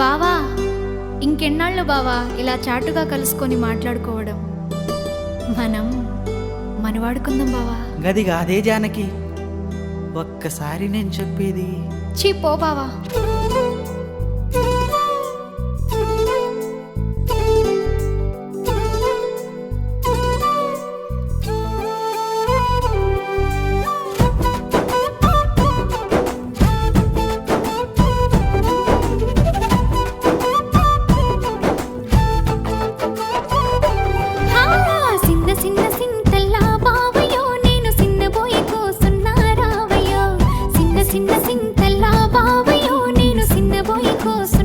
బావా, ఇంకెన్నాళ్ళు బావా ఇలా చాటుగా కలుసుకొని మాట్లాడుకోవడం? మనం మనవాడుకుందాం బావా. గది కాదే జానకి, ఒక్కసారి నేను చెప్పేది. చీ పో బావా. చిన్న సింతల్లా బావయో నేను సిన్నబోయి కోసం